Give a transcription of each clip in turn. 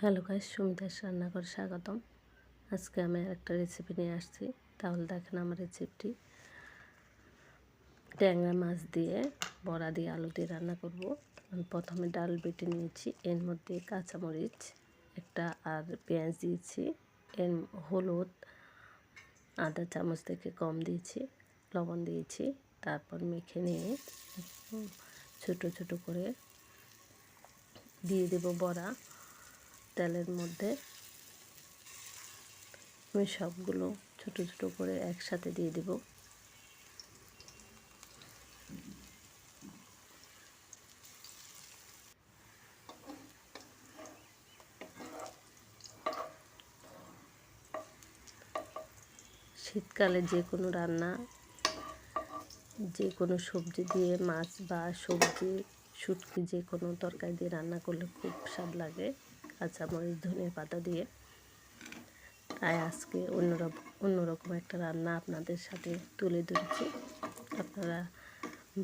Hello guys, Sumita's রান্নাঘরে স্বাগতম। আজকে আমি একটা রেসিপি নিয়ে আসছি। তাহলে দেখেন আমার রেসিপিটি। ট্যাংরা মাছ দিয়ে বড়া দিয়ে আলু দিয়ে রান্না করব। আমি প্রথমে ডাল বেটে নিয়েছি, এর মধ্যে কাঁচামরিচ একটা আর পেঁয়াজ দিয়েছি, এর হলুদ আধা চামচ থেকে কম দিয়েছি, লবণ দিয়েছি। তারপর মেখে নিয়ে ছোট ছোট করে দিয়ে দেব বড়া তেলের মধ্যে। আমি সবগুলো ছোট ছোট করে একসাথে দিয়ে দেব। শীতকালে যে কোনো রান্না, যে কোনো সবজি দিয়ে, মাছ বা সবজি শুটকি যে কোনো তরকারি দিয়ে রান্না করলে খুব স্বাদ লাগে, কাঁচামরিচ ধনিয়া পাতা দিয়ে। তাই আজকে অন্যরকম একটা রান্না আপনাদের সাথে তুলে ধরেছি। আপনারা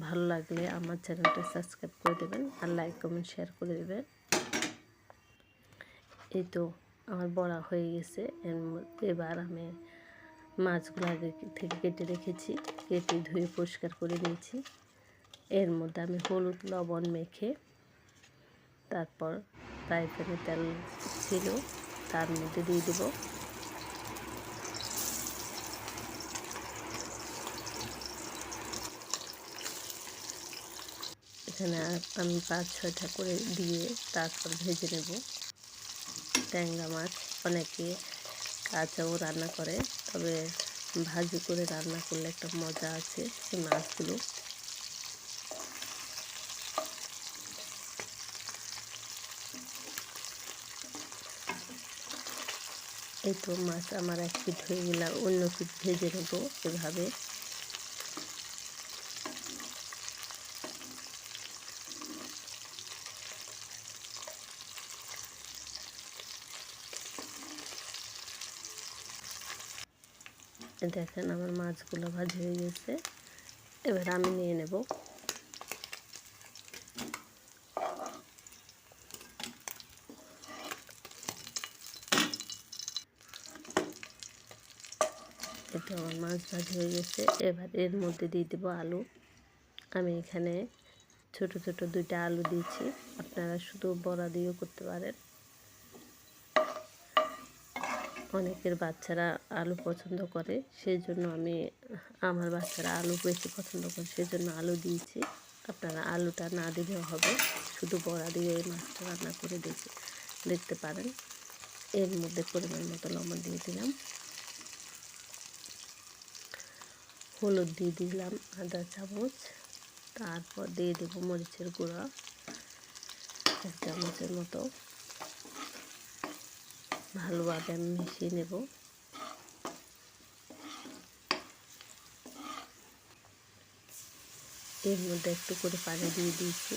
ভালো লাগলে আমার চ্যানেলটা সাবস্ক্রাইব করে দেবেন আর লাইক কমেন্ট শেয়ার করে দেবেন। এই তো আমার বড়া হয়ে গেছে। এবার আমি মাছগুলো আগে থেকে কেটে রেখেছি, কেটে ধুয়ে পরিষ্কার করে নিয়েছি। এর মধ্যে আমি হলুদ লবণ মেখে, তারপর ফ্রাই প্যানে তেল ছিল তার মধ্যে দিয়ে দেব। এখানে আমি 5-6টা করে দিয়ে তারপর ভেজে নেব। ট্যাংরা মাছ অনেকে কাঁচাও রান্না করে, তবে ভাজি করে রান্না করলে একটা মজা আছে এই মাছগুলো। এই তো মাছ আমার এক পিঠ হয়ে গেলে অন্য পিঠ ভেজে নেব এভাবে। দেখেন আমার মাছগুলো ভাজি হয়ে গেছে। এবার আমি নিয়ে নেব। এটা আমার মাছ ভাজি হয়ে গেছে। এবার এর মধ্যে দিয়ে দেবো আলু। আমি এখানে ছোট ছোট 2টা আলু দিয়েছি, আপনারা শুধু বড়া দিয়েও করতে পারেন। অনেকের বাচ্চারা আলু পছন্দ করে, সেই জন্য আমার বাচ্চারা আলু বেশি পছন্দ করে, সেই জন্য আলু দিয়েছি। আপনারা আলুটা না দিলেও হবে, শুধু বড়া দিয়ে এই মাছটা রান্না করে দেখতে পারেন। এর মধ্যে পরিমাণ মতো লবণ দিয়ে দিলাম, হলুদ দিয়ে দিলাম আধা চামচ, তারপর দিয়ে দেবো মরিচের গুঁড়া 1 চামচের মতো। ভালোভাবে আমি মিশিয়ে নেব। এর মধ্যে একটু করে পানি দিয়ে দিয়েছি,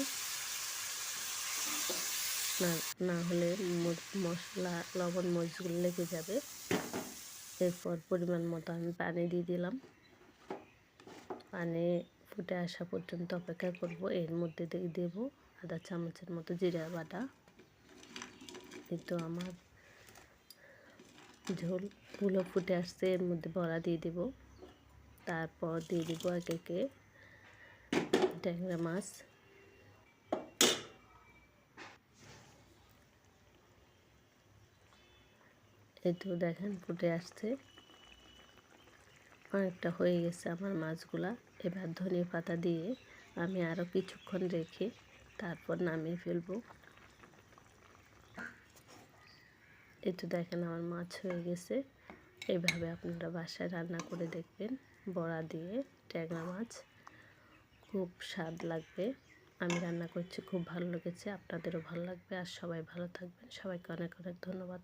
না হলে মশলা লবণ মরিচগুলো লেগে যাবে। এরপর পরিমাণ মতো আমি পানি দিয়ে দিলাম। পানি ফুটে আসা পর্যন্ত অপেক্ষা করব। এর মধ্যে দিয়ে দেব আধা চামচের মতো জিরা বাটা। কিন্তু আমার ঝোলগুলো ফুটে আসছে, এর মধ্যে বড়া দিয়ে দেব। তারপর দিয়ে দেবো একে একে ট্যাংরা মাছ। এই তো দেখেন ফুটে আসছে, অনেকটা হয়ে গেছে আমার মাছগুলা। এবার ধনিয়া পাতা দিয়ে আমি আরও কিছুক্ষণ রেখে তারপর নামিয়ে ফেলবো। এই তো দেখেন আমার মাছ হয়ে গেছে। এইভাবে আপনারা বাসায় রান্না করে দেখবেন, বড়া দিয়ে ট্যাংরা মাছ, খুব স্বাদ লাগবে। আমি রান্না করছি, খুব ভালো লেগেছে, আপনাদেরও ভালো লাগবে। আর সবাই ভালো থাকবেন। সবাইকে অনেক অনেক ধন্যবাদ।